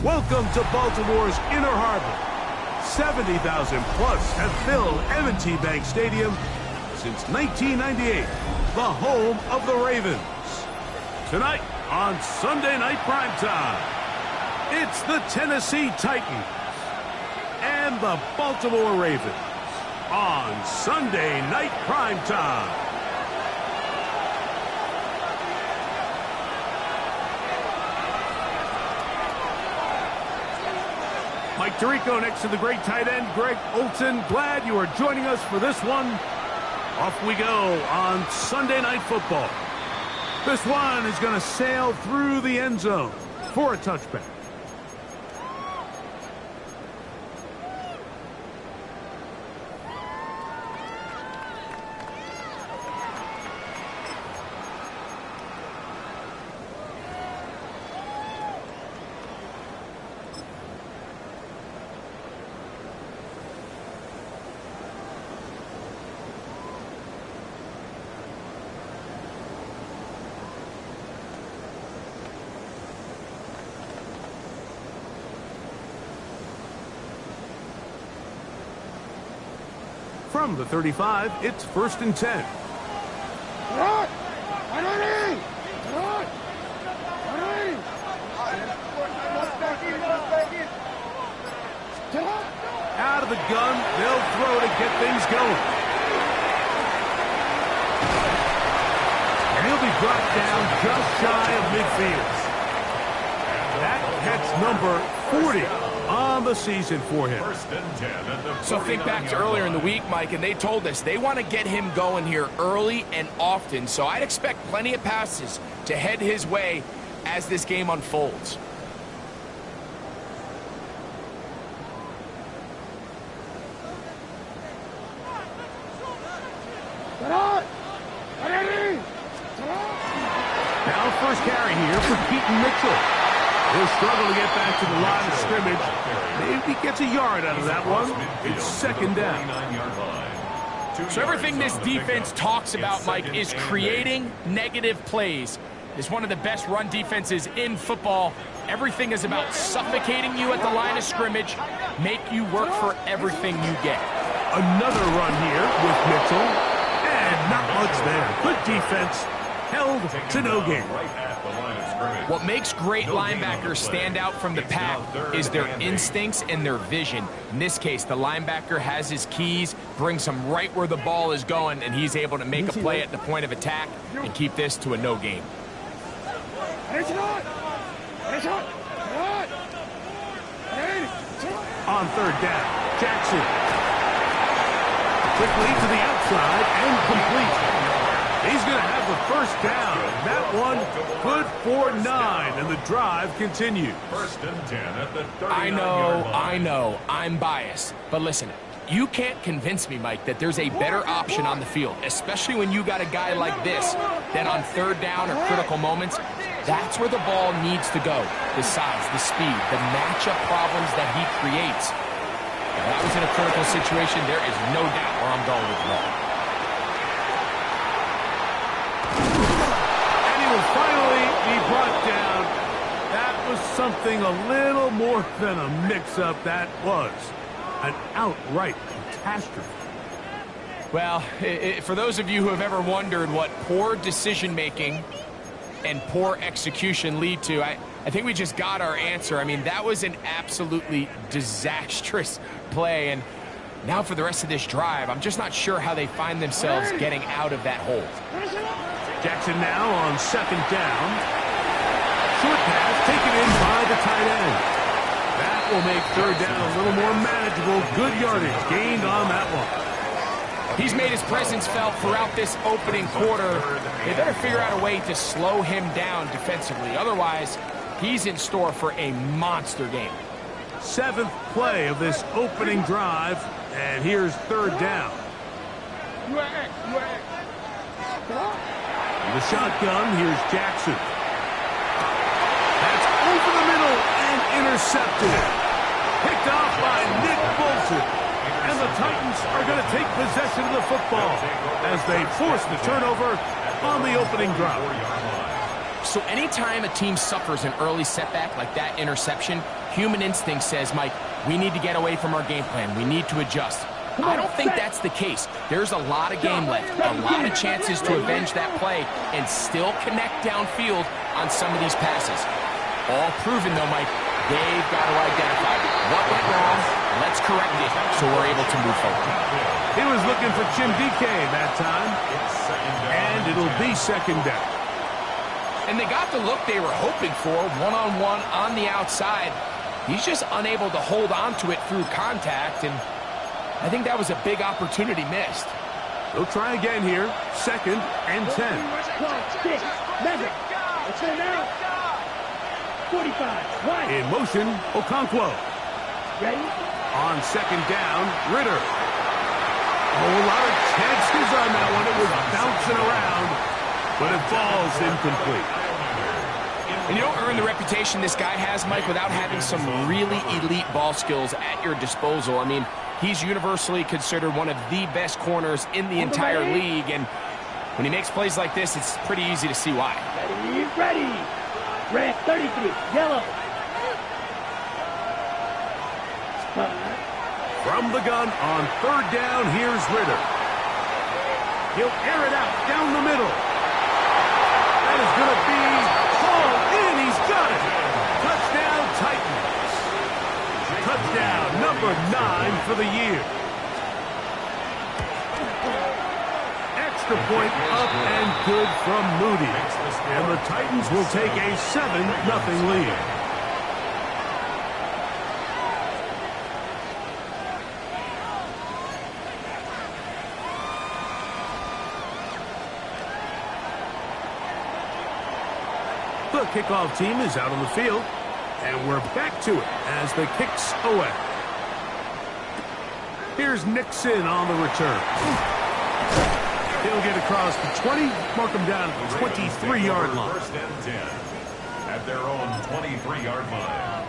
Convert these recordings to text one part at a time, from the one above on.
Welcome to Baltimore's Inner Harbor. 70,000 plus have filled M&T Bank Stadium since 1998, the home of the Ravens. Tonight on Sunday Night Primetime, it's the Tennessee Titans and the Baltimore Ravens on Sunday Night Primetime. Mike Tirico next to the great tight end, Greg Olson. Glad you are joining us for this one. Off we go on Sunday Night Football. This one is going to sail through the end zone for a touchback. From the 35, it's 1st and 10. Out of the gun, they'll throw to get things going. And he'll be brought down just shy of midfield. That's number 40 on the season for him. So think back to earlier in the week, Mike, and they told us they want to get him going here early and often. So I'd expect plenty of passes to head his way as this game unfolds. Now first carry here for Keaton Mitchell. He'll struggle to get back to the line of scrimmage. Maybe gets a yard out of that one. It's 2nd down. So everything this defense talks about, Mike, is creating negative plays. It's one of the best run defenses in football. Everything is about suffocating you at the line of scrimmage, make you work for everything you get. Another run here with Mitchell. And not much there. Good defense. Held to no gain. What makes great linebackers stand out from the pack is their instincts and their vision. In this case, the linebacker has his keys, brings him right where the ball is going, and he's able to make a play at the point of attack and keep this to a no gain. On 3rd down, Jackson. Quickly to the outside and complete. He's going to have the 1st down. That one good for 9, and the drive continues. 1st and 10 at the 39-yard line. I know, I'm biased. But listen, you can't convince me, Mike, that there's a better option on the field, especially when you got a guy like this, that on 3rd down or critical moments, that's where the ball needs to go. The size, the speed, the matchup problems that he creates. If I was in a critical situation, there is no doubt where I'm going with the ball. Finally, he brought down. That was something a little more than a mix-up. That was an outright catastrophe. Well, for those of you who have ever wondered what poor decision-making and poor execution lead to, I think we just got our answer. I mean, that was an absolutely disastrous play. And now for the rest of this drive, I'm just not sure how they find themselves getting out of that hold. Jackson now on 2nd down. Short pass taken in by the tight end. That will make 3rd down a little more manageable. Good yardage gained on that one. He's made his presence felt throughout this opening quarter. They better figure out a way to slow him down defensively. Otherwise, he's in store for a monster game. 7th play of this opening drive, and here's 3rd down. In the shotgun, here's Jackson. That's over the middle and intercepted. Picked off by Nick Bolton. And the Titans are going to take possession of the football as they force the turnover on the opening drive. So anytime a team suffers an early setback like that interception, human instinct says, Mike, we need to get away from our game plan. We need to adjust. I don't think that's the case. There's a lot of game left, a lot of chances to avenge that play and still connect downfield on some of these passes. All proven, though, Mike, they've got to identify what went wrong. Let's correct it so we're able to move forward. He was looking for Chindike that time, and it'll be 2nd down. And they got the look they were hoping for, one-on-one on the outside. He's just unable to hold on to it through contact, and I think that was a big opportunity missed. They'll try again here. 2nd and 10. 12, 6, 11. Let's go now. 45. Right. In motion, Okonkwo. Ready? On 2nd down, Ritter. A whole lot of chances on that one. It was bouncing around, but it falls incomplete. And you don't earn the reputation this guy has, Mike, without having some really elite ball skills at your disposal. I mean, he's universally considered one of the best corners in the entire league, and when he makes plays like this, it's pretty easy to see why. Ready, ready. Red 33, yellow. From the gun on 3rd down, here's Ritter. He'll air it out down the middle. That is going to be hauled in. He's got it. Touchdown, Titans. Touchdown number 9 for the year. Extra point up and good from Moody. And the Titans will take a 7-0 lead. The kickoff team is out on the field, and we're back to it as the kick's away. Here's Nixon on the return. He'll get across the 20, mark him down at the 23-yard line. 1st and 10 at their own 23-yard line.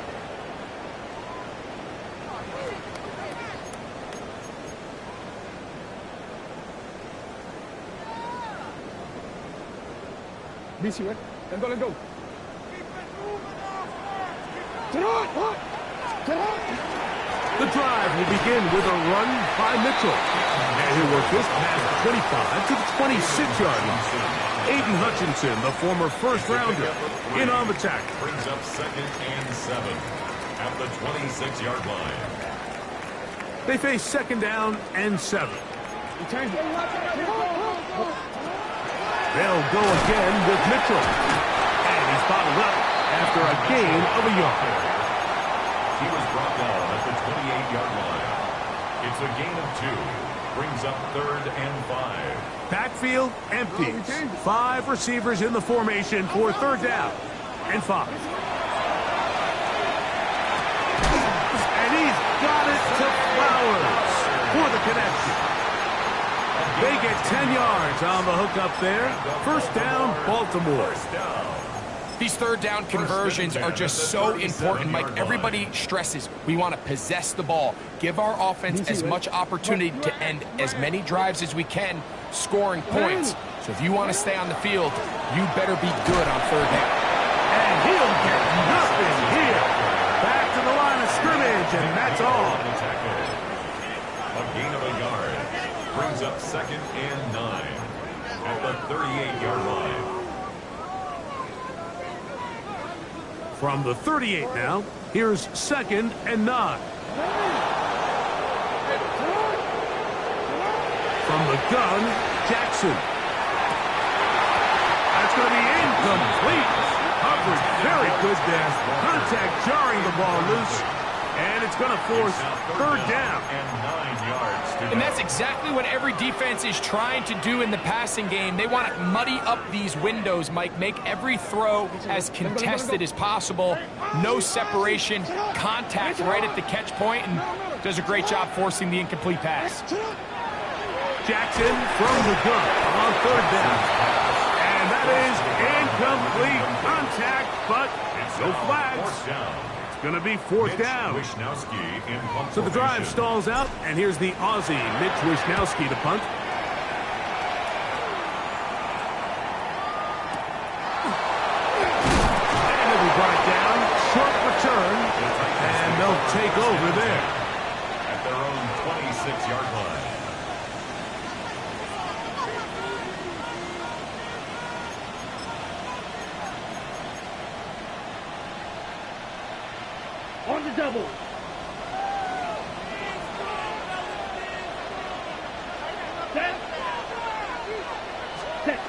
BC, right? Let's go. The drive will begin with a run by Mitchell. And he'll work this past 25 to the 26-yard line. Aiden Hutchinson, the former first-rounder, in on the tackle. Brings up 2nd and 7 at the 26-yard line. They face 2nd down and 7. They'll go again with Mitchell. And he's bottled up after a gain of a yard. He was brought down at the 28-yard line. It's a gain of 2. Brings up 3rd and 5. Backfield empty. 5 receivers in the formation for 3rd down and 5. And he's got it to Flowers for the connection. They get 10 yards on the hook up there. 1st down, Baltimore. These 3rd down conversions are just so important, Mike. Everybody stresses we want to possess the ball, give our offense as much opportunity to end as many drives as we can, scoring points. So if you want to stay on the field, you better be good on 3rd down. And he'll get nothing here. Back to the line of scrimmage, and that's all. A gain of a yard. Brings up 2nd and 9 at the 38-yard line. From the 38 now, here's 2nd and 9. From the gun, Jackson. That's going to be incomplete. Coverage very good there. Contact jarring the ball loose. And it's going to force third down. And 9 yards to go. And that's exactly what every defense is trying to do in the passing game. They want to muddy up these windows, Mike, make every throw as contested as possible. No separation, contact right at the catch point, and does a great job forcing the incomplete pass. Jackson from the gun on third down. And that is incomplete contact, but no flags. It's going to be fourth down. So the drive stalls out, and here's the Aussie, Mitch Wishnowsky, to punt. And it'll be brought down, short return, and they'll take over there. At their own 26-yard line. On the double. Set. Set.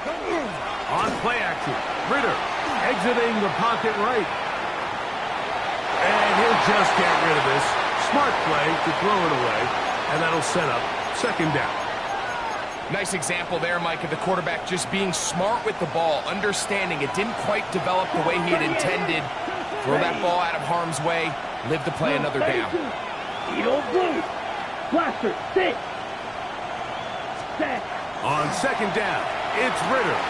On play action, Ritter exiting the pocket right. And he'll just get rid of this. Smart play to throw it away, and that'll set up second down. Nice example there, Mike, of the quarterback just being smart with the ball, understanding it didn't quite develop the way he had intended. Throw that ball out of harm's way, live to play another down. Eagle blue. Blaster. Sit. Set. On second down, it's Ritter.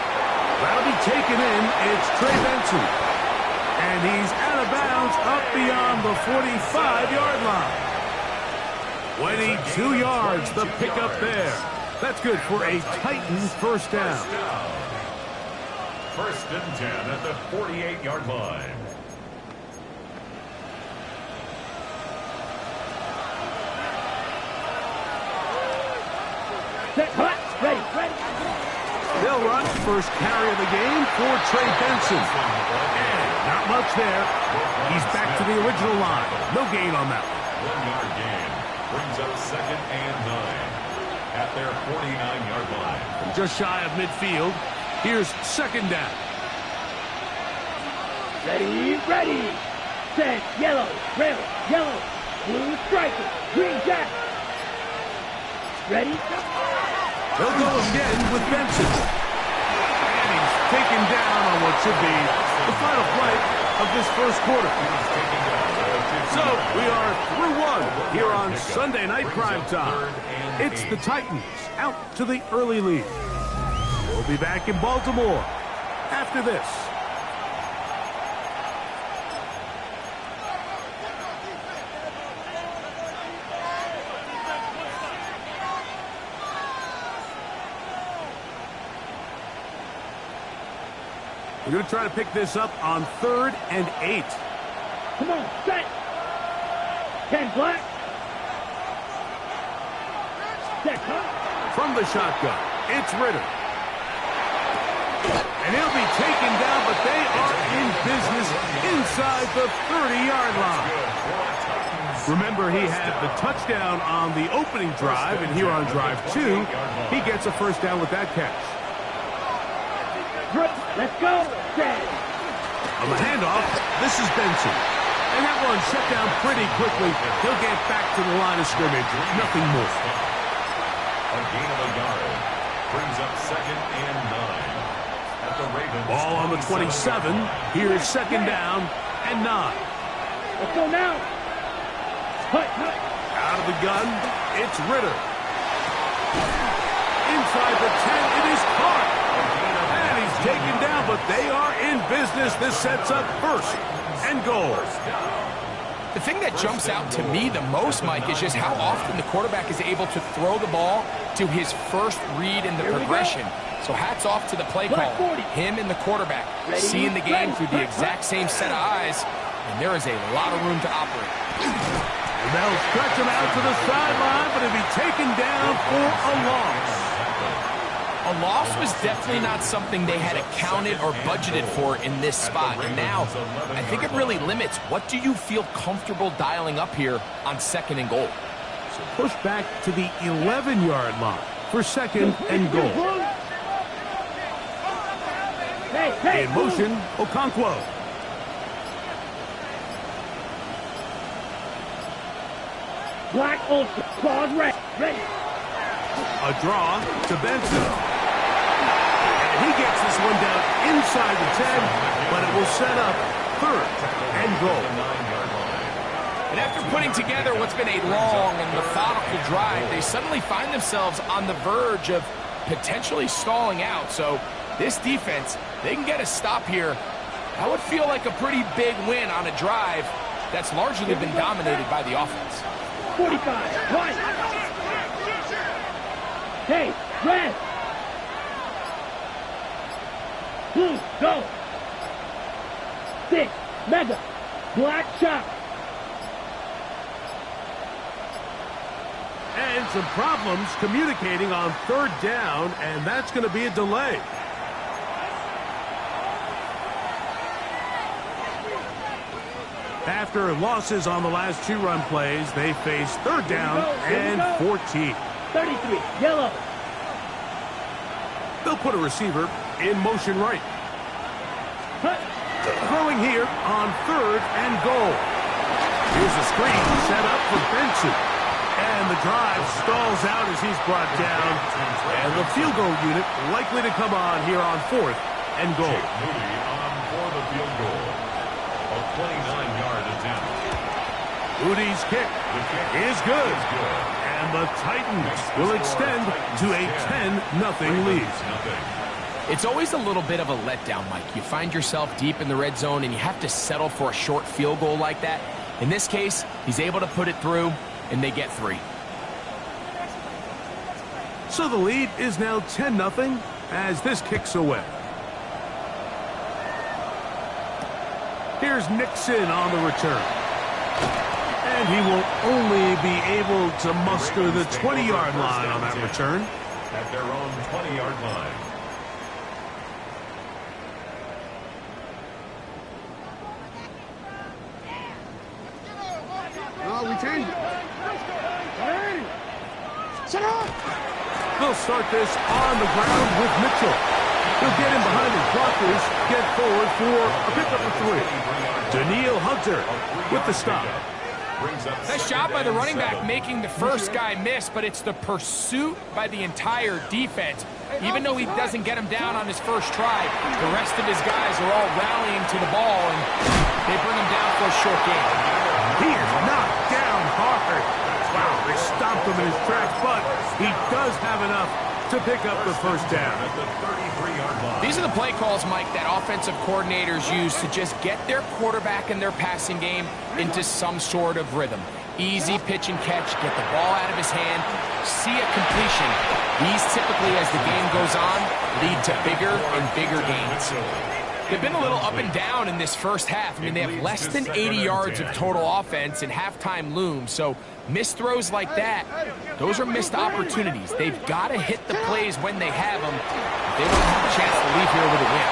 That'll be taken in. It's Trey Benson. And he's out of bounds up beyond the 45-yard line. 22 yards, the pickup there. That's good for a Titans first down. First and 10 at the 48-yard line. Set. Hot. Ready. Ready. They'll run first carry of the game for Trey Benson. And not much there. He's back to the original line. No gain on that one. 1-yard gain brings up second and 9 at their 49-yard line. From just shy of midfield, here's second down. Ready. Ready. Set. Yellow. Rail. Yellow. Blue striker. Green jack. Ready. They'll go again with Benson. And he's taken down on what should be the final play of this first quarter. So we are through one here on Sunday Night Primetime. It's the Titans out to the early lead. We'll be back in Baltimore after this. We're going to try to pick this up on 3rd and 8. Come on, set. 10 black. Set, huh? From the shotgun, it's Ritter. And he'll be taken down, but they are in business inside the 30-yard line. Remember, he had the touchdown on the opening drive, and here on drive 2, he gets a first down with that catch. Let's go. Set. On the handoff, this is Benson. And that one shut down pretty quickly. He'll get back to the line of scrimmage. Nothing more. A gain of a yard brings up second and 9 at the Ravens. Ball on the 27. Here's second down and 9. Let's go now. Hut. Out of the gun, it's Ritter. Inside the 10, it is caught. And he's taken down, but they are in business. This sets up first and goal. The thing that jumps out to me the most, Mike, is just how often the quarterback is able to throw the ball to his first read in the progression. So hats off to the play call. Him and the quarterback seeing the game through the exact same set of eyes, and there is a lot of room to operate. And they'll stretch him out to the sideline, but he'll be taken down for a loss. A loss was definitely not something they had accounted or budgeted for in this spot. And now, I think it really limits. What do you feel comfortable dialing up here on second and goal? So push back to the 11-yard line for second and goal. In motion, Okonkwo. Black Ulster, claws red. Ready. A draw to Benson. And he gets this one down inside the 10, but it will set up third and goal. And after putting together what's been a long and methodical drive, they suddenly find themselves on the verge of potentially stalling out. So this defense, they can get a stop here. That would feel like a pretty big win on a drive that's largely been dominated by the offense. 45, right. Hey, red. Blue, go. 6, mega. Black shot. And some problems communicating on third down, and that's going to be a delay. After losses on the last 2-run plays, they face third down and 14. 33, yellow. They'll put a receiver in motion right. Throwing here on third and goal. Here's a screen set up for Benson. And the drive stalls out as he's brought down. And the field goal unit likely to come on here on fourth and goal. Moody on for the field goal. A 29-yard attempt. Moody's kick is good. And the Titans will extend to a 10-0 lead. It's always a little bit of a letdown, Mike. You find yourself deep in the red zone and you have to settle for a short field goal like that. In this case, he's able to put it through, and they get 3. So the lead is now 10-0 as this kicks away. Here's Nixon on the return. And he will only be able to muster the 20-yard line on that return. At their own 20-yard line. Oh, we changed it. Shut up! They'll start this on the ground with Mitchell. He'll get in behind his blockers, get forward for a pickup of 3. Daniil Hunter with the stop. Nice job by the running back making the first guy miss, but it's the pursuit by the entire defense. Even though he doesn't get him down on his first try, the rest of his guys are all rallying to the ball, and they bring him down for a short game. He is knocked down hard. Wow, they stomped him in his tracks, but he does have enough to pick up the first down. These are the play calls, Mike, that offensive coordinators use to just get their quarterback and their passing game into some sort of rhythm. Easy pitch and catch, get the ball out of his hand, see a completion. These typically, as the game goes on, lead to bigger and bigger gains. They've been a little up and down in this first half. I mean, they have less than 80 yards of total offense and halftime looms. So missed throws like that, those are missed opportunities. They've got to hit the plays when they have them. They want to have a chance to leave here with a win.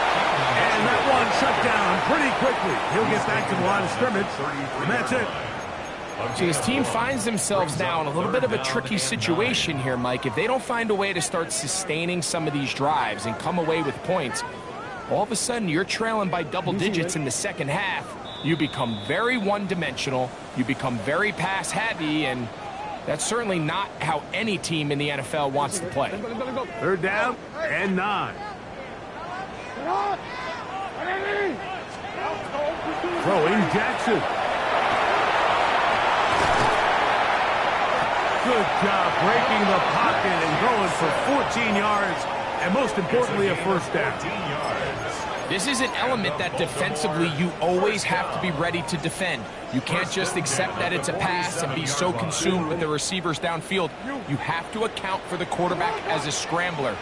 And that one shut down pretty quickly. He'll get back to the line of scrimmage, and that's it. So his team finds themselves now in a little bit of a tricky situation here, Mike. If they don't find a way to start sustaining some of these drives and come away with points, all of a sudden you're trailing by double digits in the second half. You become very one-dimensional, you become very pass-heavy, and that's certainly not how any team in the NFL wants to play. Third down and 9. Throwing Jackson. Good job breaking the pocket and going for 14 yards, and most importantly, a first down. This is an element that defensively you always have to be ready to defend. You can't just accept that it's a pass and be so consumed with the receivers downfield. You have to account for the quarterback as a scrambler.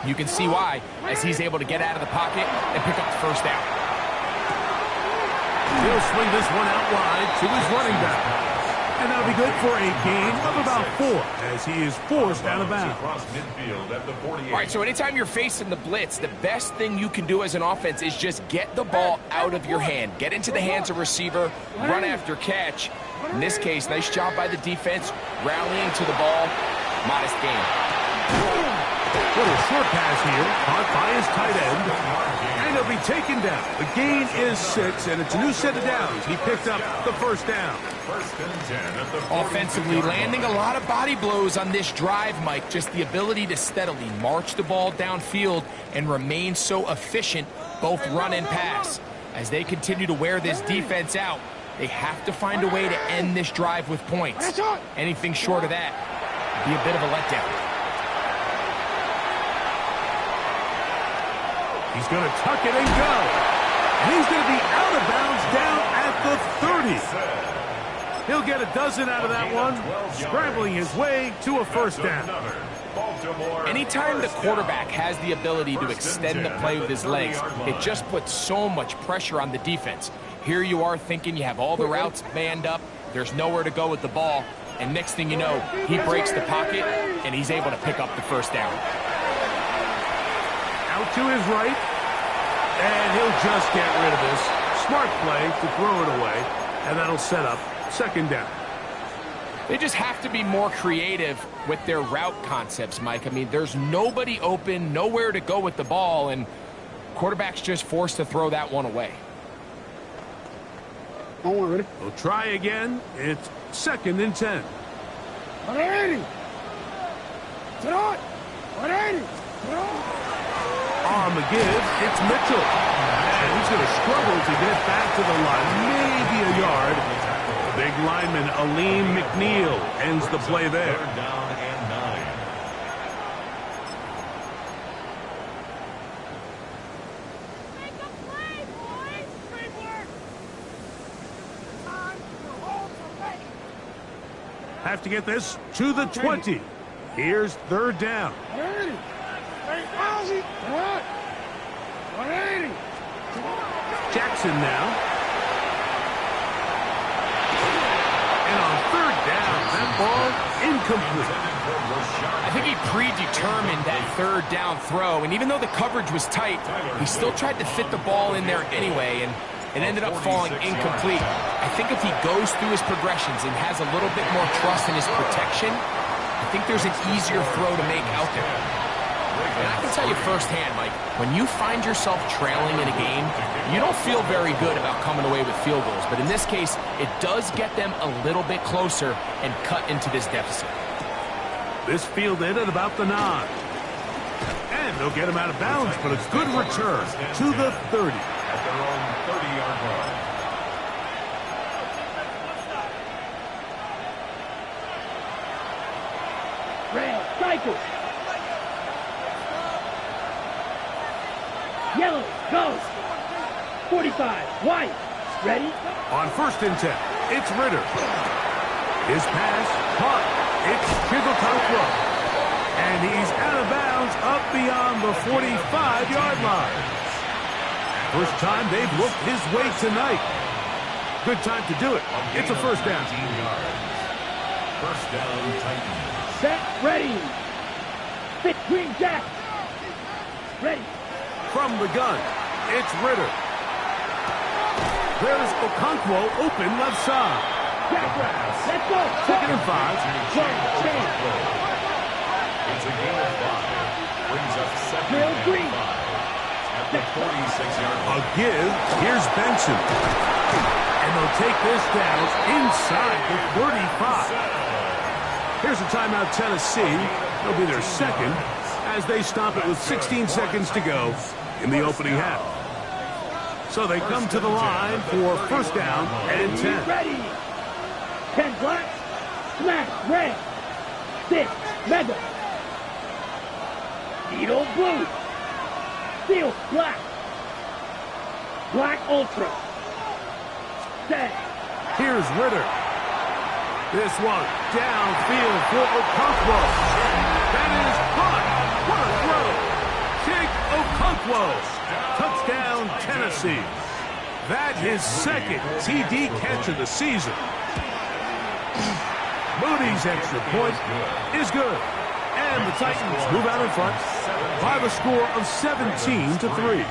You can see why, as he's able to get out of the pocket and pick up the first down. He'll swing this one out wide to his running back. And that'll be good for a gain of about 4 as he is forced out of bounds. All right, so anytime you're facing the blitz, the best thing you can do as an offense is just get the ball out of your hand. Get into the hands of receiver, run after catch. In this case, nice job by the defense, rallying to the ball. Modest gain. Little short pass here, caught by his tight end, and he'll be taken down. The gain is 6, and it's a new set of downs. He picked up the first down. First and 10 at the Offensively, landing a lot of body blows on this drive, Mike. Just the ability to steadily march the ball downfield and remain so efficient, both run and pass. As they continue to wear this defense out, they have to find a way to end this drive with points. Anything short of that would be a bit of a letdown. He's going to tuck it and go. And he's going to be out of bounds down at the 30. He'll get a dozen out of that one, scrambling his way to a first down. Anytime the quarterback has the ability to extend the play with his legs, it just puts so much pressure on the defense. Here you are thinking you have all the routes manned up, there's nowhere to go with the ball, and next thing you know, he breaks the pocket, and he's able to pick up the first down. Out to his right, and he'll just get rid of this. Smart play to throw it away, and that'll set up second down. They just have to be more creative with their route concepts, Mike. I mean, there's nobody open, nowhere to go with the ball, and quarterback's just forced to throw that one away. We'll try again. It's second and 10. 180. On the give, it's Mitchell. And he's going to struggle to get back to the line, maybe a yard. Big lineman Aleem McNeil ends the play there. Third down and 9. Make a play, boys! Great work! Time for home for ready. Have to get this to the 20. Here's third down. 180. 180. Jackson now. And on third down, that ball incomplete. I think he predetermined that third down throw, and even though the coverage was tight, he still tried to fit the ball in there anyway, and it ended up falling incomplete. I think if he goes through his progressions and has a little bit more trust in his protection, I think there's an easier throw to make out there. And I can tell you firsthand, Mike, when you find yourself trailing in a game, you don't feel very good about coming away with field goals. But in this case, it does get them a little bit closer and cut into this deficit. This fielded at about the 9. And they'll get him out of bounds, but a good return to the 30. At their own 30-yard line. Red, cycle. Yellow, go. 45, white. Ready? On first and 10, it's Ritter. His pass caught. It's Chigotankwa. And he's out of bounds up beyond the 45-yard line. First time they've looked his way tonight. Good time to do it. It's a first down. First down, Titans. Set, ready. Fit, green jack. Ready. From the gun, it's Ritter. There's Okonkwo open left side. Jackrabbit. Let's go. Second and 5. It's a gain of 5. Brings up second Real and green. 5. At the 46-yard A line. give. Here's Benson. And they'll take this down inside the 35. Here's a timeout, Tennessee. It'll be their second as they stop it with 16 seconds to go in the opening half. So they come to the line for first down and 10. Ready. 10 black. Smash red. 6 mega. Needle blue. Steel black. Black ultra. Set. Here's Ritter. This one downfield for Okonkwo. That is caught. What a throw. Jake Okonkwo. Touchdown, Tennessee. That his second TD catch of the season. Moody's extra point is good. And the Titans move out in front by the score of 17-3.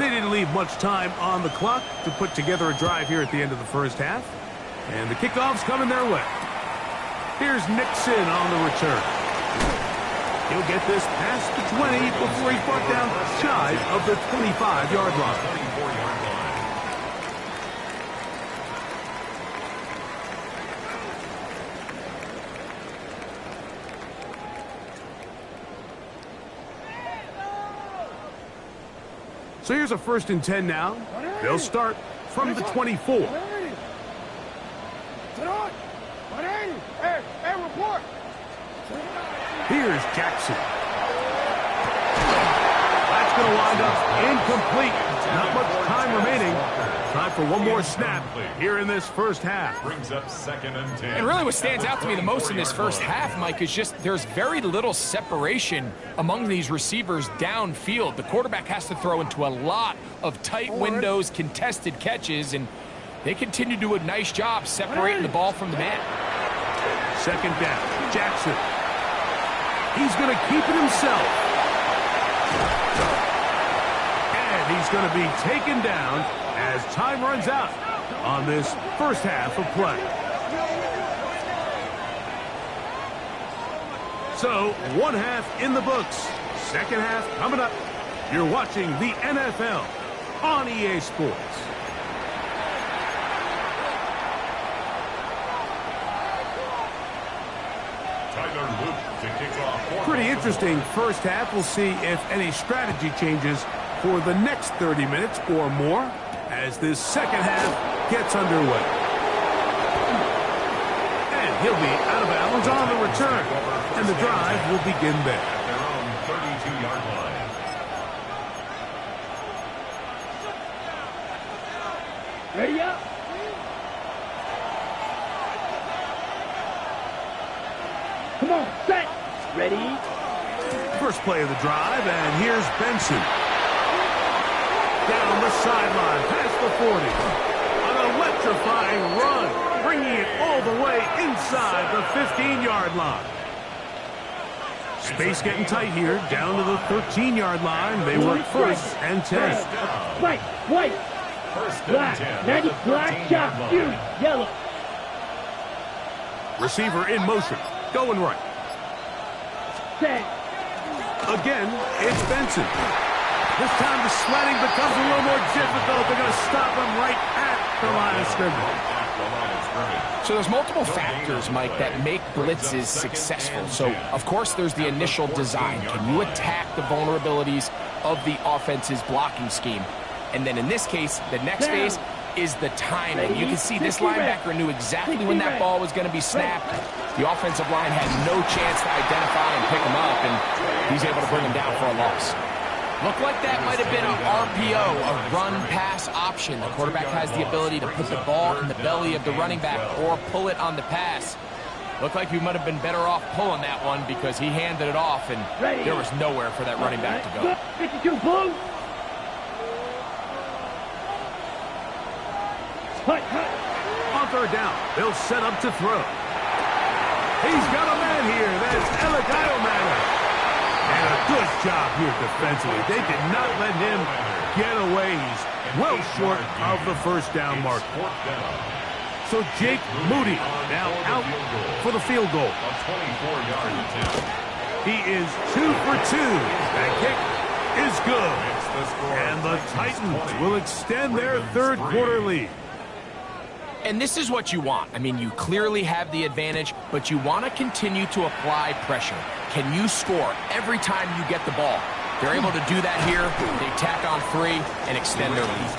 They didn't leave much time on the clock to put together a drive here at the end of the first half. And the kickoff's coming their way. Here's Nixon on the return. He'll get this past the 20 before he's brought down shy of the 25-yard line. 24-yard line. So here's a 1st and 10 now. They'll start from the 24. Here's Jackson. That's going to wind up incomplete. Not much time remaining. Time for one more snap here in this first half. Brings up 2nd and 10. And really what stands out to me the most in this first half, Mike, is just there's very little separation among these receivers downfield. The quarterback has to throw into a lot of tight windows, contested catches, and they continue to do a nice job separating the ball from the man. 2nd down. Jackson. He's going to keep it himself. And he's going to be taken down as time runs out on this first half of play. So, one half in the books. Second half coming up. You're watching the NFL on EA Sports. Pretty interesting first half. We'll see if any strategy changes for the next 30 minutes or more as this second half gets underway. And he'll be out of bounds on the return. And the drive will begin there. At their own 32-yard line. Ready up. Come on, set. Ready. First play of the drive, and here's Benson. Down the sideline, past the 40. An electrifying run, bringing it all the way inside the 15-yard line. Space getting tight here, down to the 13-yard line. They work 1st and 10. White, white. 1st Black, and 10. 90, at the black, 13-yard chop, line. you, yellow. Receiver in motion, going right. Set. Again, it's Benson. This time the sledding becomes a little more difficult. They're going to stop him right at the line of scrimmage. So there's multiple factors, Mike, that make blitzes successful. So, of course, there's the initial design. Can you attack the vulnerabilities of the offense's blocking scheme? And then in this case, the next phase is the timing. You can see this linebacker knew exactly when that ball was going to be snapped. The offensive line had no chance to identify and pick him up, and he's able to bring him down for a loss. Looked like that might have been an RPO, a run-pass option. The quarterback has the ability to put the ball in the belly of the running back or pull it on the pass. Looked like he might have been better off pulling that one because he handed it off, and there was nowhere for that running back to go. 52 blue. On 3rd down, they'll set up to throw. He's got a man here. That's Eligayomana. And a good job here defensively. They did not let him get away. He's well short of the 1st down mark. So Jake Moody now out for the field goal. A 24-yard attempt. He is 2 for 2. That kick is good. And the Titans will extend their 3rd quarter lead. And this is what you want. I mean, you clearly have the advantage, but you want to continue to apply pressure. Can you score every time you get the ball? They're able to do that here. They tack on 3 and extend their lead.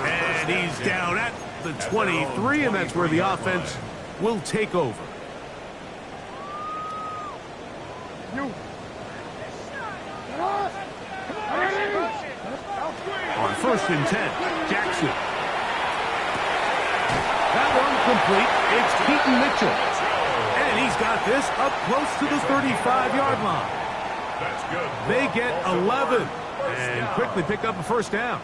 And he's down at the 23, and that's where the offense will take over. On 1st and 10, Jackson. That one complete. It's Keaton Mitchell. And he's got this up close to the 35-yard line. That's good. They get 11 and quickly pick up a 1st down.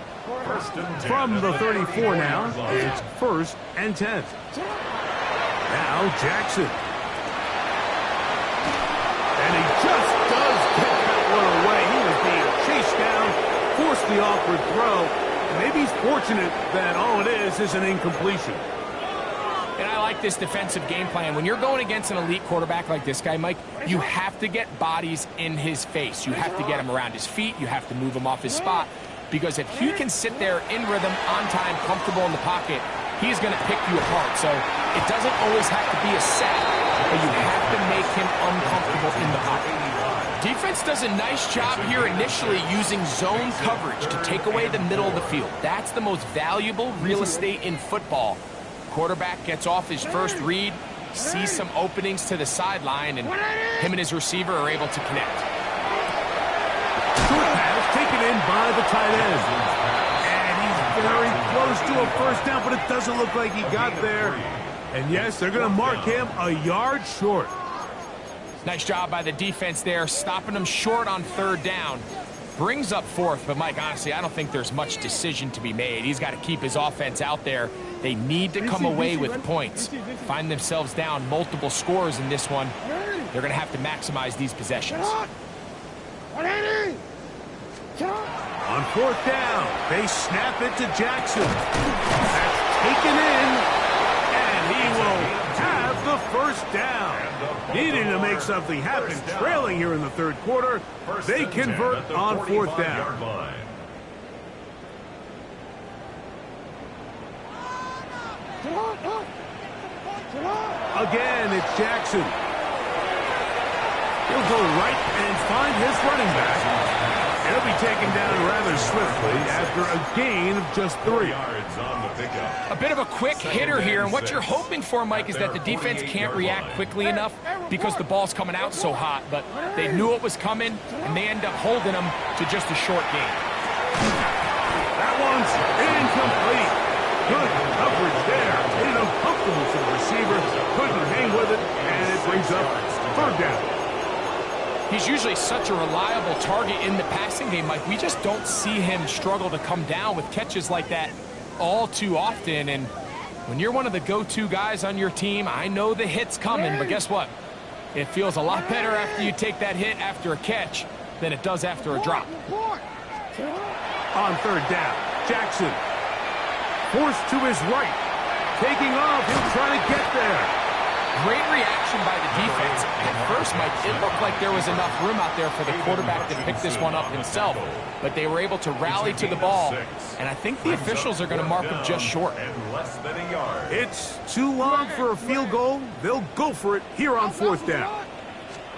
1st and 10. From the 34 now, it's 1st and 10. Now Jackson. And he just does get that one away. He was being chased down, forced the awkward throw, Maybe he's fortunate that all it is an incompletion. And I like this defensive game plan. When you're going against an elite quarterback like this guy, Mike, you have to get bodies in his face. You have to get him around his feet. You have to move him off his spot. Because if he can sit there in rhythm, on time, comfortable in the pocket, he's going to pick you apart. So it doesn't always have to be a sack, but you have to make him uncomfortable in the pocket. Defense does a nice job here initially using zone coverage to take away the middle of the field. That's the most valuable real estate in football. Quarterback gets off his first read, sees some openings to the sideline, and him and his receiver are able to connect. Short pass taken in by the tight end. And he's very close to a first down, but it doesn't look like he got there. And yes, they're going to mark him a yard short. Nice job by the defense there, stopping him short on third down. Brings up fourth, but Mike, honestly, I don't think there's much decision to be made. He's got to keep his offense out there. They need to come away with points. Find themselves down multiple scores in this one. They're going to have to maximize these possessions. On fourth down, they snap it to Jackson. That's taken in, and he will have the first down. Needing to make something happen, trailing here in the third quarter. They convert on fourth down. Again, it's Jackson. He'll go right and find his running back. He'll be taken down rather swiftly after a gain of just 3. A bit of a quick hitter here, and what you're hoping for, Mike, is that the defense can't react quickly enough because the ball's coming out so hot, but they knew it was coming, and they end up holding them to just a short gain. That one's incomplete. Good coverage there. Made it uncomfortable for the receiver. Couldn't hang with it, and it brings up third down. He's usually such a reliable target in the passing game, Mike. We just don't see him struggle to come down with catches like that all too often. And when you're one of the go-to guys on your team, I know the hit's coming, but guess what? It feels a lot better after you take that hit after a catch than it does after a drop. On third down, Jackson forced to his right. Taking off, he'll try to get there. Great reaction by the defense. At first, Mike, it looked like there was enough room out there for the quarterback to pick this one up himself, but they were able to rally to the ball, and I think the officials are going to mark him just short. It's too long for a field goal. They'll go for it here on fourth down.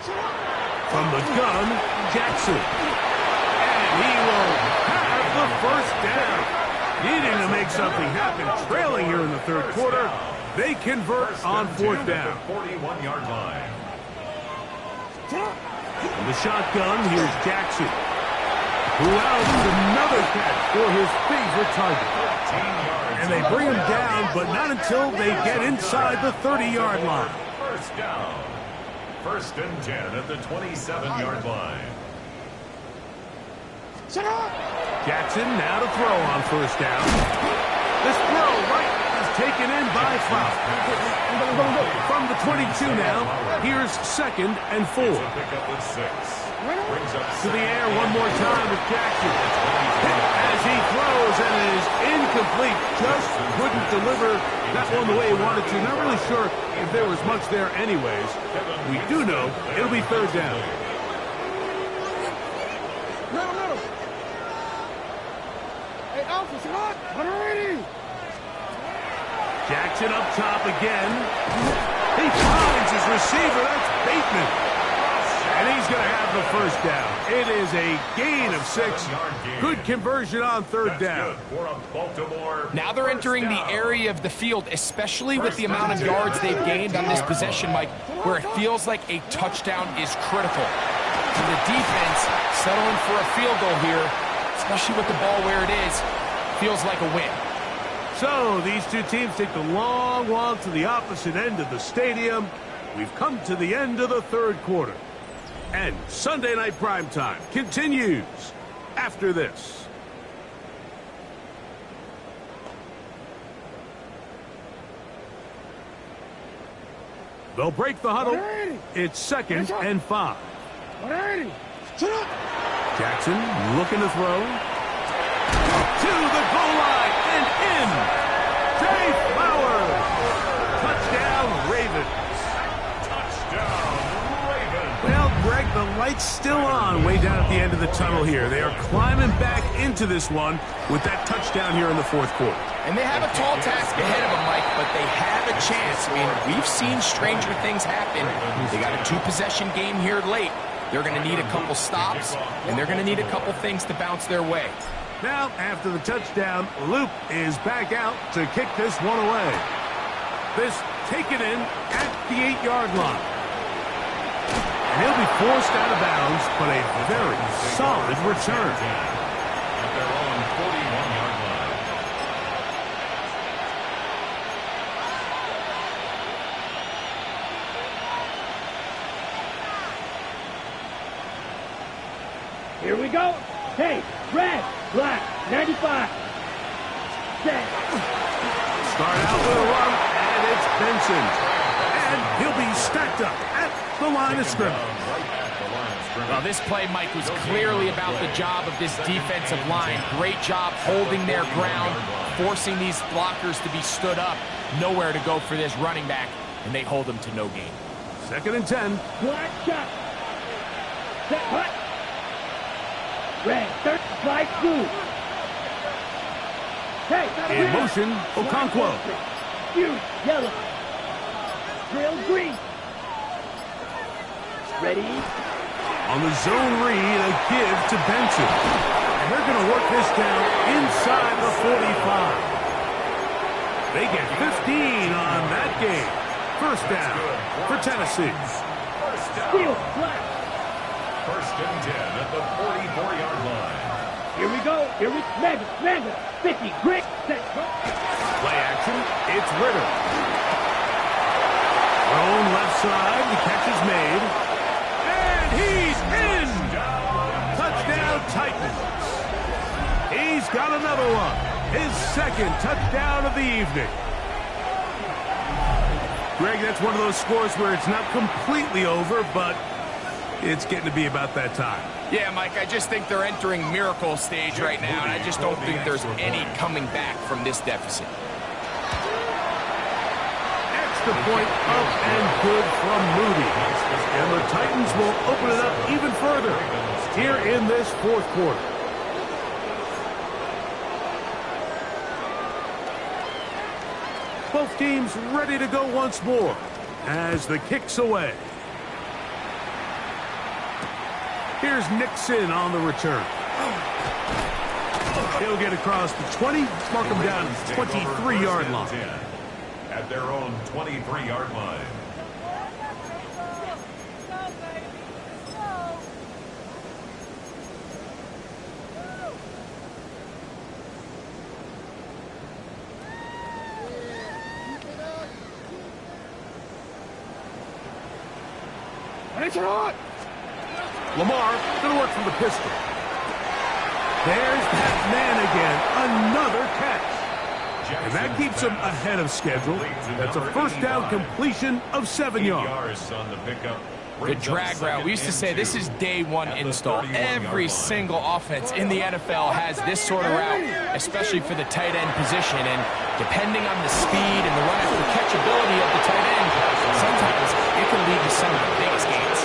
From the gun, Jackson. And he will have the first down. Needing to make something happen, trailing here in the third quarter. They convert on fourth down. 41-yard line. From the shotgun, here's Jackson. Who else? Another catch for his favorite target. And they bring him down, but not until they get inside the 30-yard line. First down. First and 10 at the 27-yard line. Jackson now to throw on first down. This throw right is taken in by Fowl. From the 22 now, here's second and 4. To the air one more time with Jackson. Hit as he throws, and it is incomplete. Just couldn't deliver that one the way he wanted to. Not really sure if there was much there anyways. We do know it'll be third down. Jackson up top again. He finds his receiver. That's Bateman. And he's going to have the first down. It is a gain of 6. Good conversion on third down. Now they're entering the area of the field, especially with the amount of yards they've gained on this possession, Mike, where it feels like a touchdown is critical. And the defense settling for a field goal here, especially with the ball where it is, feels like a win. So these two teams take the long walk to the opposite end of the stadium. We've come to the end of the third quarter. And Sunday Night Primetime continues after this. They'll break the huddle. It's second and 5. Jackson looking to throw. to the goal line and in. Zay Flowers. Touchdown, Ravens. Touchdown, Ravens. Well, Greg, the light's still on way down at the end of the tunnel here. They are climbing back into this one with that touchdown here in the fourth quarter. And they have a tall task ahead of them, Mike, but they have a chance. I mean, we've seen stranger things happen. They got a two-possession game here late. They're going to need a couple stops, and they're going to need a couple things to bounce their way. Now, after the touchdown, Luke is back out to kick this one away. This taken in at the 8-yard line. And he'll be forced out of bounds, but a very solid return. At their own 41-yard line. Here we go. Hey, red, black, 95. Set. Start out with a run, and it's Benson. And he'll be stacked up at the line of scrimmage. Well, this play, Mike, was clearly about the job of this defensive line. Great job holding their ground, forcing these blockers to be stood up. Nowhere to go for this running back, and they hold them to no gain. 2nd and 10. Black shot. Set, what? Red, third, fly blue. Hey, In motion, Okonkwo. Huge, yellow. Drill green. Ready? On the zone read, a give to Benson. And they're going to work this down inside the 45. They get 15 on that game. First down for Tennessee. Steal, black. 1st and 10 at the 44-yard line. Here we go. Here we mega, 50, great, set, Play action, it's Ritter. Thrown left side, the catch is made. And he's in! Touchdown Titans. He's got another one. His 2nd touchdown of the evening. Greg, that's one of those scores where it's not completely over, but it's getting to be about that time. Yeah, Mike, I just think they're entering miracle stage right now, and I just don't think there's any coming back from this deficit. Extra point up and good from Moody. And the Titans will open it up even further here in this fourth quarter. Both teams ready to go once more as the kick's away. Here's Nixon on the return. He'll get across the 20, mark him down at the 23-yard line. At their own 23-yard line. Lamar going to work from the pistol. There's that man again. Another catch. And that keeps him ahead of schedule. That's a first down completion of 7 yards. On the pickup. The drag route. We used to say this is day one install. Every single offense in the NFL has this sort of route, especially for the tight end position. And depending on the speed and the run after catchability of the tight end, sometimes it can lead to some of the biggest gains.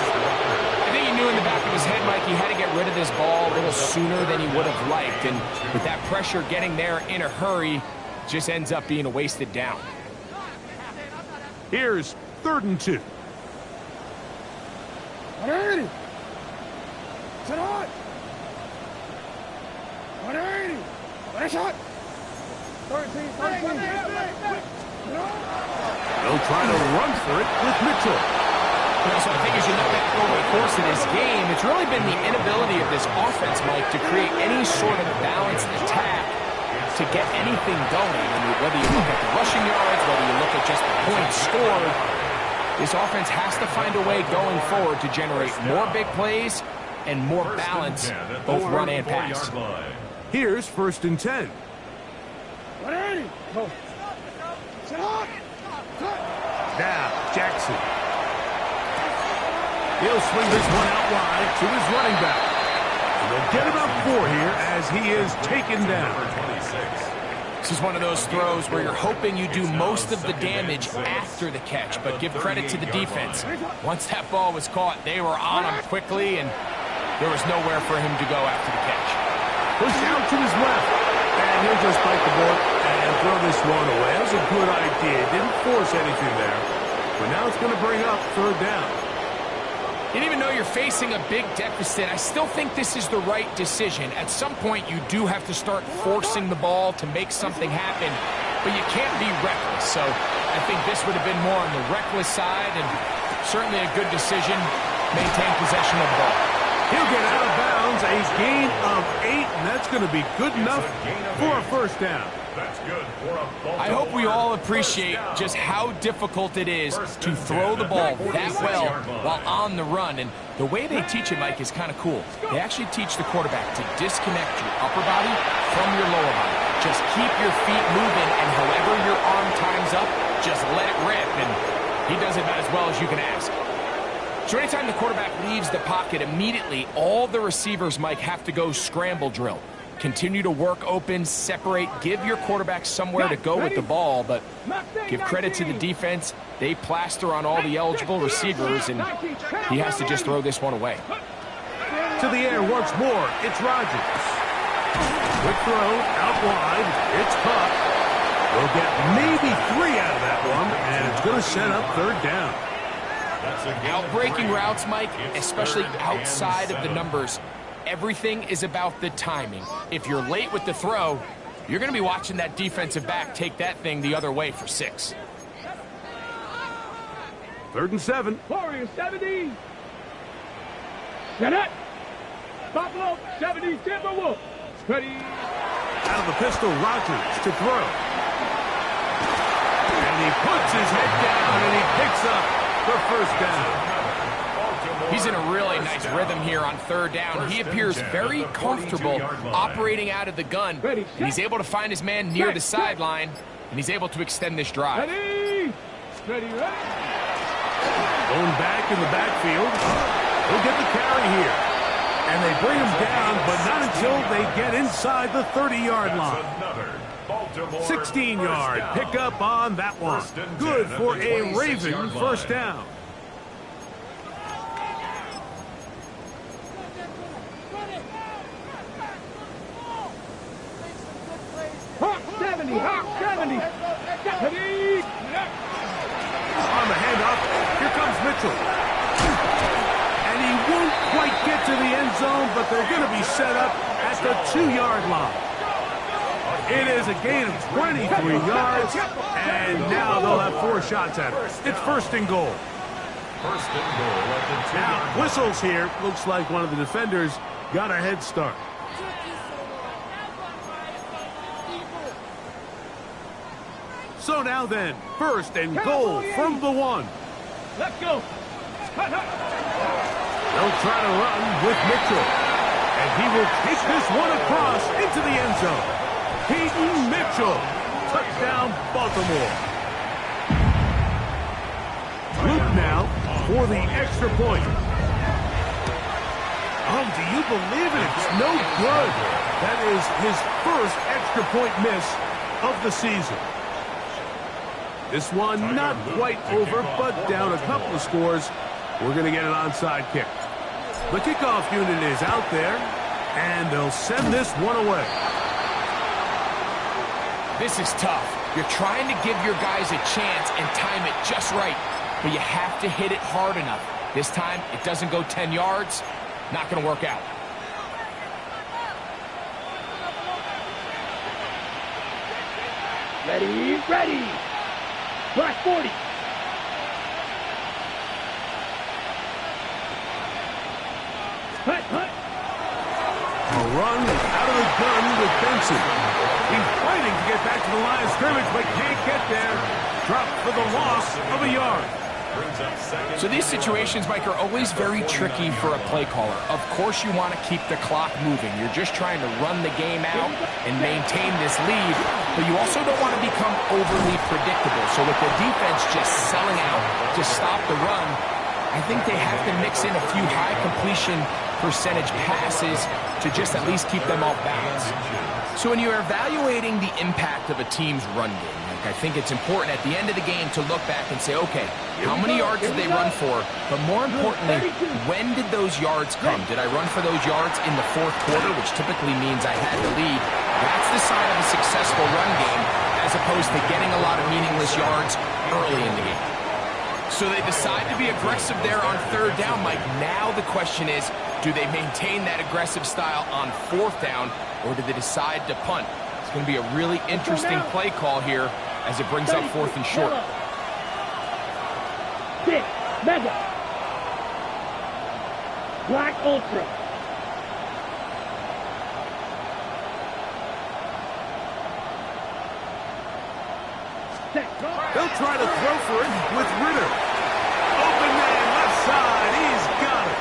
I think he knew in the back of his head, Mike, he had to get rid of this ball a little sooner than he would have liked. And with that pressure getting there in a hurry, just ends up being a wasted down. Here's 3rd and 2. 180. Set on. 180. Flash shot. 13. They'll try to run for it with Mitchell. So I think as you look back over the course of this game, it's really been the inability of this offense, Mike, to create any sort of balanced attack to get anything going. I mean, whether you look at the rushing yards, whether you look at just the points scored, this offense has to find a way going forward to generate more big plays and more balance, both run and pass. Here's 1st and 10. 180. Go. Set on. Now, Jackson. He'll swing this one out wide to his running back. And They'll get about 4 here as he is taken down. This is one of those throws where you're hoping you do most of the damage after the catch, but give credit to the defense. Once that ball was caught, they were on him quickly, and there was nowhere for him to go after the catch. Push out to his left, and he'll just bite the ball and throw this one away. That was a good idea. Didn't force anything there, but now it's going to bring up 3rd down. And even though you're facing a big deficit, I still think this is the right decision. At some point, you do have to start forcing the ball to make something happen, but you can't be reckless. So I think this would have been more on the reckless side, and certainly a good decision. Maintain possession of the ball. He'll get out of bounds, a gain of 8, and that's going to be good enough for a 1st down. That's good for a ball. I hope we all appreciate just how difficult it is to throw the ball that well while on the run. And the way they teach it, Mike, is kind of cool. They actually teach the quarterback to disconnect your upper body from your lower body. Just keep your feet moving, and however your arm times up, just let it rip. And he does it about as well as you can ask. So anytime the quarterback leaves the pocket, immediately all the receivers, Mike, have to go scramble drill. Continue to work open, separate, give your quarterback somewhere to go with the ball, but give credit to the defense. They plaster on all the eligible receivers, and he has to just throw this one away. To the air once more, it's Rodgers. Quick throw, out wide, it's caught. We'll get maybe 3 out of that one, and it's going to set up 3rd down. Outbreaking routes, Mike, especially outside of the numbers, everything is about the timing. If you're late with the throw, you're going to be watching that defensive back take that thing the other way for 6. 3rd and 7. Warriors 70. Set it. Buffalo 70. Timberwolves. Ready. Out of the pistol, Rodgers to throw. And he puts his head down, and he picks up the 1st down. He's in a really nice rhythm here on 3rd down. He appears very comfortable operating out of the gun, and he's able to find his man near the sideline, and he's able to extend this drive. Ready. Ready. Going back in the backfield. He'll get the carry here. And they bring him down, but not until they get inside the 30-yard line. 16-yard pickup on that one. Good for a Raven 1st down. Hawk 70. Hawk 70. Ready. On the handoff, here comes Mitchell. And he won't quite get to the end zone, but they're going to be set up at the 2-yard line. It is a gain of 23 yards, and now they'll have 4 shots at it. It's 1st and goal. 1st and goal at the 2-yard line. Now, whistles here. Looks like one of the defenders got a head start. So now then, 1st and goal from the 1. Let's go. They'll try to run with Mitchell. And he will take this one across into the end zone. Peyton Mitchell. Touchdown, Baltimore. Luke now for the extra point. Do you believe it? It's no good. That is his 1st extra point miss of the season. This one not quite over, but down a couple of scores. We're going to get an onside kick. The kickoff unit is out there, and they'll send this one away. This is tough. You're trying to give your guys a chance and time it just right, but you have to hit it hard enough. This time, it doesn't go 10 yards. Not going to work out. Ready. Ready. Black 40. Hut, hut. A run out of the gun with Benson. He's fighting to get back to the line of scrimmage, but can't get there. Dropped for the loss of a yard. So these situations, Mike, are always very tricky for a play caller. Of course you want to keep the clock moving. You're just trying to run the game out and maintain this lead, but you also don't want to become overly predictable. So with the defense just selling out to stop the run, I think they have to mix in a few high completion percentage passes to just at least keep them off balance. So when you're evaluating the impact of a team's run game, I think it's important at the end of the game to look back and say, okay, how many yards did they run for? But more importantly, when did those yards come? Did I run for those yards in the fourth quarter, which typically means I had the lead? That's the sign of a successful run game, as opposed to getting a lot of meaningless yards early in the game. So they decide to be aggressive there on third down, Mike. Now the question is, do they maintain that aggressive style on fourth down, or do they decide to punt? It's going to be a really interesting play call here as it brings up fourth and short. Six, mega. Black Ultra. They'll try to throw for it with Ritter. Open man, left side, he's got it.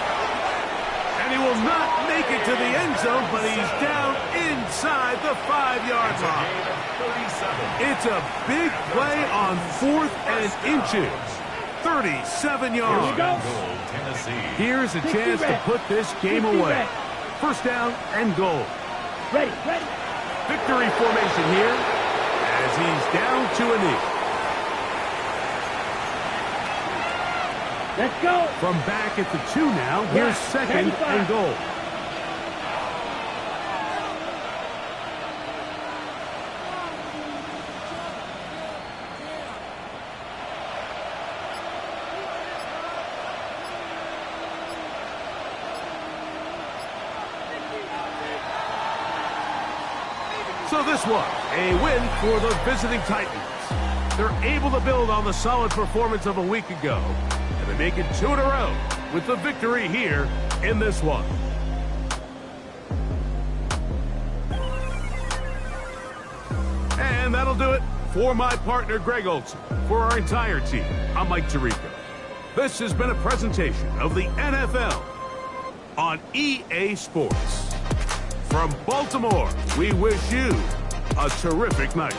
And he will not make it to the end zone, but he's down inside the 5-yard line. It's a big play on 4th and inches. 37 yards. Here's a chance to put this game away. First down and goal. Ready. Victory formation here as he's down to a knee. Let's go. From back at the 2 now, here's second and goal. So this was a win for the visiting Titans. They're able to build on the solid performance of a week ago, and they make it 2 in a row with the victory here in this one. And that'll do it for my partner, Greg Olson. For our entire team, I'm Mike Tirico. This has been a presentation of the NFL on EA Sports. From Baltimore, we wish you a terrific night.